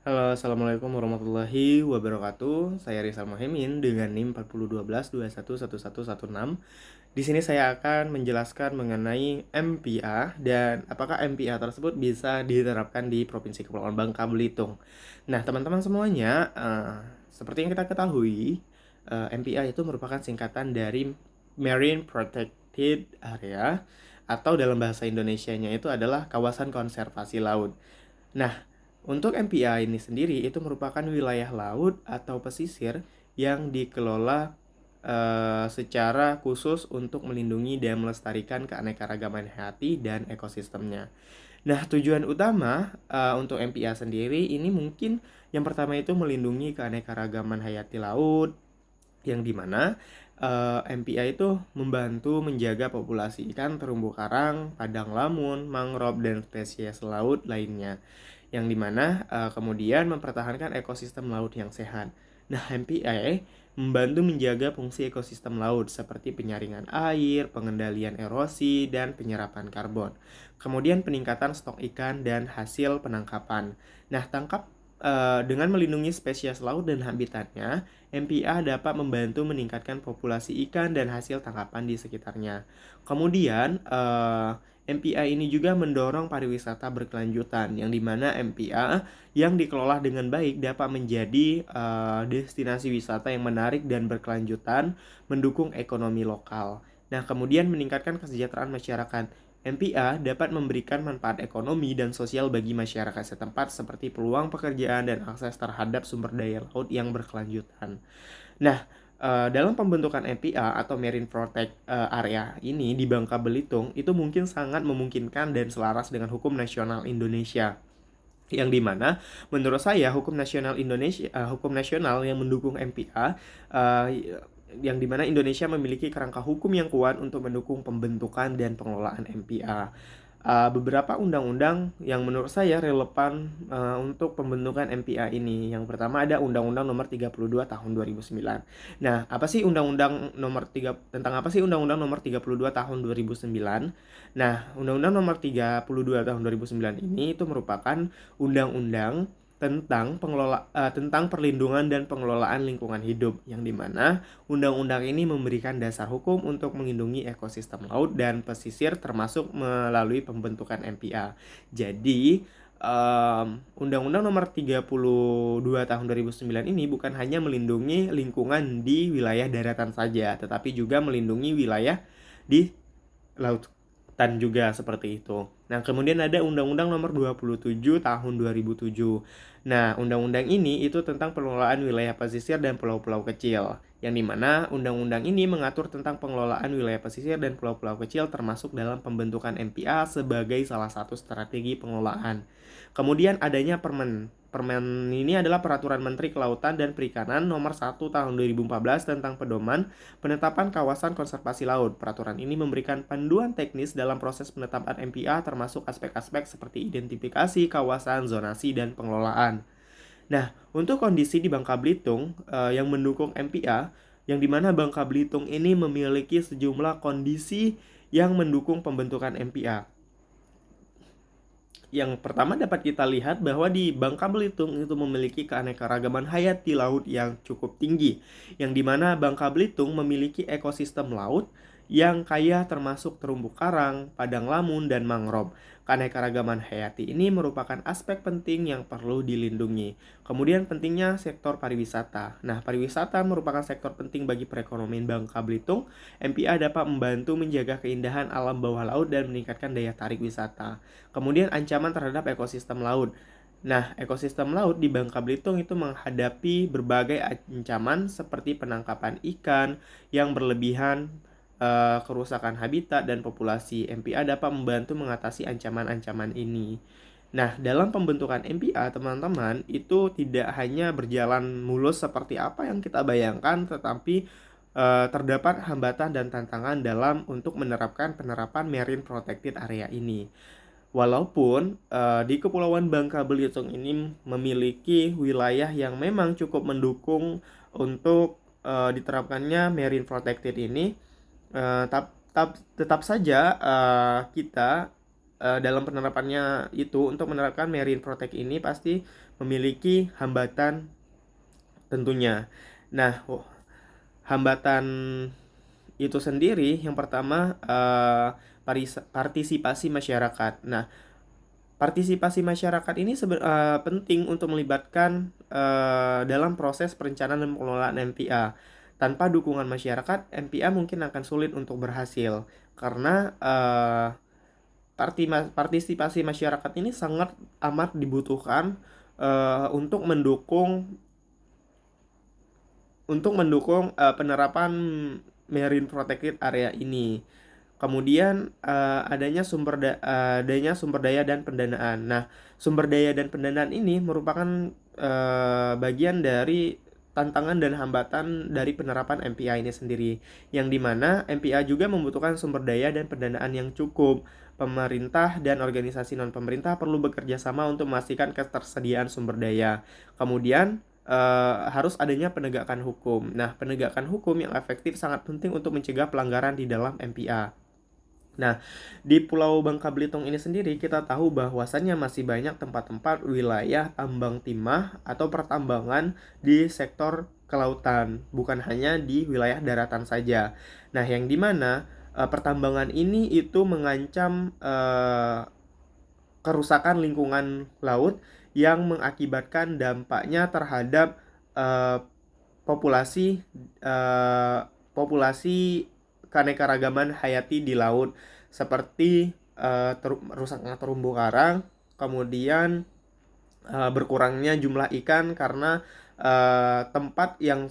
Halo, Assalamualaikum warahmatullahi wabarakatuh. Saya Rizal Mohemin dengan NIM 4012211116. Di sini saya akan menjelaskan mengenai MPA dan apakah MPA tersebut bisa diterapkan di Provinsi Kepulauan Bangka Belitung. Nah, teman-teman semuanya, seperti yang kita ketahui, MPA itu merupakan singkatan dari Marine Protected Area atau dalam bahasa Indonesianya itu adalah kawasan konservasi laut. Nah, untuk MPA ini sendiri itu merupakan wilayah laut atau pesisir yang dikelola secara khusus untuk melindungi dan melestarikan keanekaragaman hayati dan ekosistemnya. Nah, tujuan utama untuk MPA sendiri ini mungkin yang pertama itu melindungi keanekaragaman hayati laut, yang dimana MPA itu membantu menjaga populasi ikan terumbu karang, padang lamun, mangrove, dan spesies laut lainnya, yang dimana kemudian mempertahankan ekosistem laut yang sehat. Nah, MPA membantu menjaga fungsi ekosistem laut seperti penyaringan air, pengendalian erosi, dan penyerapan karbon. Kemudian peningkatan stok ikan dan hasil penangkapan. Nah, dengan melindungi spesies laut dan habitatnya, MPA dapat membantu meningkatkan populasi ikan dan hasil tangkapan di sekitarnya. Kemudian, MPA ini juga mendorong pariwisata berkelanjutan, yang dimana MPA yang dikelola dengan baik dapat menjadi destinasi wisata yang menarik dan berkelanjutan, mendukung ekonomi lokal. Nah, kemudian meningkatkan kesejahteraan masyarakat. MPA dapat memberikan manfaat ekonomi dan sosial bagi masyarakat setempat seperti peluang pekerjaan dan akses terhadap sumber daya laut yang berkelanjutan. Nah, dalam pembentukan MPA atau Marine Protect Area ini di Bangka Belitung itu mungkin sangat memungkinkan dan selaras dengan hukum nasional Indonesia. Yang dimana menurut saya hukum nasional yang mendukung MPA, yang dimana Indonesia memiliki kerangka hukum yang kuat untuk mendukung pembentukan dan pengelolaan MPA. Beberapa undang-undang yang menurut saya relevan untuk pembentukan MPA ini. Yang pertama ada Undang-Undang Nomor 32 Tahun 2009. Nah, tentang apa sih Undang-Undang Nomor 32 Tahun 2009? Nah, Undang-Undang Nomor 32 Tahun 2009 ini itu merupakan undang-undang tentang perlindungan dan pengelolaan lingkungan hidup, yang dimana undang-undang ini memberikan dasar hukum untuk melindungi ekosistem laut dan pesisir termasuk melalui pembentukan MPA. Jadi, Undang-Undang Nomor 32 Tahun 2009 ini bukan hanya melindungi lingkungan di wilayah daratan saja, tetapi juga melindungi wilayah di lautan juga seperti itu. Nah, kemudian ada Undang-Undang Nomor 27 Tahun 2007. Nah, undang-undang ini itu tentang pengelolaan wilayah pesisir dan pulau-pulau kecil, yang dimana undang-undang ini mengatur tentang pengelolaan wilayah pesisir dan pulau-pulau kecil termasuk dalam pembentukan MPA sebagai salah satu strategi pengelolaan. Kemudian adanya Permen. Permen ini adalah Peraturan Menteri Kelautan dan Perikanan Nomor 1 Tahun 2014 tentang pedoman penetapan kawasan konservasi laut. Peraturan ini memberikan panduan teknis dalam proses penetapan MPA termasuk aspek-aspek seperti identifikasi kawasan, zonasi, dan pengelolaan. Nah, untuk kondisi di Bangka Belitung yang mendukung MPA, yang dimana Bangka Belitung ini memiliki sejumlah kondisi yang mendukung pembentukan MPA. Yang pertama dapat kita lihat bahwa di Bangka Belitung itu memiliki keanekaragaman hayati laut yang cukup tinggi, yang dimana Bangka Belitung memiliki ekosistem laut yang kaya termasuk terumbu karang, padang lamun, dan mangrove. Keanekaragaman hayati ini merupakan aspek penting yang perlu dilindungi. Kemudian pentingnya sektor pariwisata. Nah, pariwisata merupakan sektor penting bagi perekonomian Bangka Belitung. MPA dapat membantu menjaga keindahan alam bawah laut dan meningkatkan daya tarik wisata. Kemudian ancaman terhadap ekosistem laut. Nah, ekosistem laut di Bangka Belitung itu menghadapi berbagai ancaman seperti penangkapan ikan yang berlebihan, kerusakan habitat dan populasi. MPA dapat membantu mengatasi ancaman-ancaman ini. Nah, dalam pembentukan MPA, teman-teman, itu tidak hanya berjalan mulus seperti apa yang kita bayangkan, tetapi terdapat hambatan dan tantangan dalam untuk penerapan Marine Protected Area ini. Walaupun di Kepulauan Bangka Belitung ini memiliki wilayah yang memang cukup mendukung untuk diterapkannya Marine Protected ini, tetap saja kita dalam penerapannya itu, untuk menerapkan marine protect ini pasti memiliki hambatan tentunya. Nah, hambatan itu sendiri yang pertama, partisipasi masyarakat. Nah, partisipasi masyarakat ini penting untuk melibatkan dalam proses perencanaan dan pengelolaan MPA. Tanpa dukungan masyarakat, MPA mungkin akan sulit untuk berhasil karena partisipasi masyarakat ini sangat amat dibutuhkan untuk mendukung penerapan marine protected area ini. Kemudian adanya sumber daya dan pendanaan. Nah, sumber daya dan pendanaan ini merupakan bagian dari tantangan dan hambatan dari penerapan MPA ini sendiri. Yang dimana MPA juga membutuhkan sumber daya dan pendanaan yang cukup. Pemerintah dan organisasi non-pemerintah perlu bekerja sama untuk memastikan ketersediaan sumber daya. Kemudian harus adanya penegakan hukum. Nah, penegakan hukum yang efektif sangat penting untuk mencegah pelanggaran di dalam MPA. Nah, di Pulau Bangka Belitung ini sendiri kita tahu bahwasannya masih banyak tempat-tempat wilayah tambang timah atau pertambangan di sektor kelautan, bukan hanya di wilayah daratan saja. Nah, yang dimana pertambangan ini itu mengancam kerusakan lingkungan laut yang mengakibatkan dampaknya terhadap eh, populasi eh, populasi keanekaragaman hayati di laut, seperti rusaknya terumbu karang, kemudian berkurangnya jumlah ikan karena tempat yang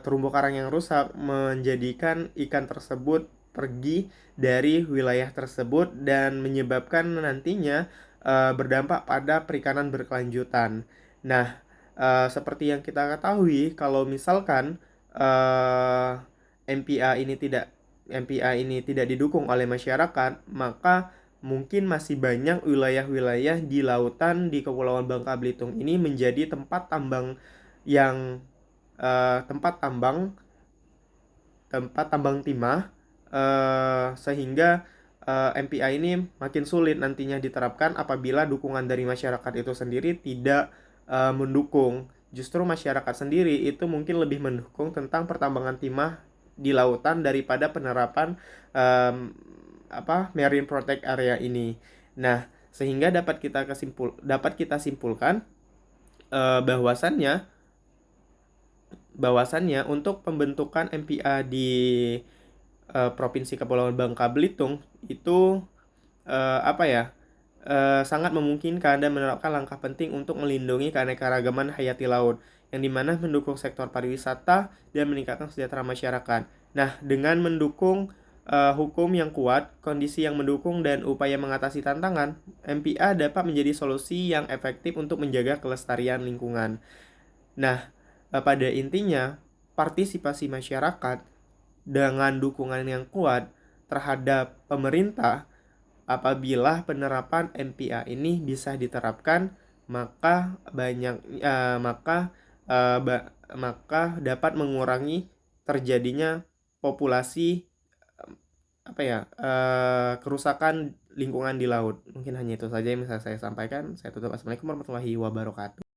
terumbu karang yang rusak menjadikan ikan tersebut pergi dari wilayah tersebut dan menyebabkan nantinya berdampak pada perikanan berkelanjutan. Nah, seperti yang kita ketahui, kalau misalkan eh, MPA ini tidak didukung oleh masyarakat, maka mungkin masih banyak wilayah-wilayah di lautan di Kepulauan Bangka Belitung ini menjadi yang tempat tambang timah, sehingga MPA ini makin sulit nantinya diterapkan apabila dukungan dari masyarakat itu sendiri tidak mendukung. Justru masyarakat sendiri itu mungkin lebih mendukung tentang pertambangan timah di lautan daripada penerapan marine protect area ini. Nah, sehingga dapat kita simpulkan bahwasannya untuk pembentukan MPA di Provinsi Kepulauan Bangka Belitung itu sangat memungkinkan dan menerapkan langkah penting untuk melindungi keanekaragaman hayati laut, yang dimana mendukung sektor pariwisata dan meningkatkan kesejahteraan masyarakat. Nah, dengan mendukung hukum yang kuat, kondisi yang mendukung, dan upaya mengatasi tantangan, MPA dapat menjadi solusi yang efektif untuk menjaga kelestarian lingkungan. Nah, pada intinya, partisipasi masyarakat dengan dukungan yang kuat terhadap pemerintah, apabila penerapan MPA ini bisa diterapkan, maka dapat mengurangi terjadinya populasi kerusakan lingkungan di laut. Mungkin hanya itu saja yang bisa saya sampaikan. Saya tutup. Assalamualaikum warahmatullahi wabarakatuh.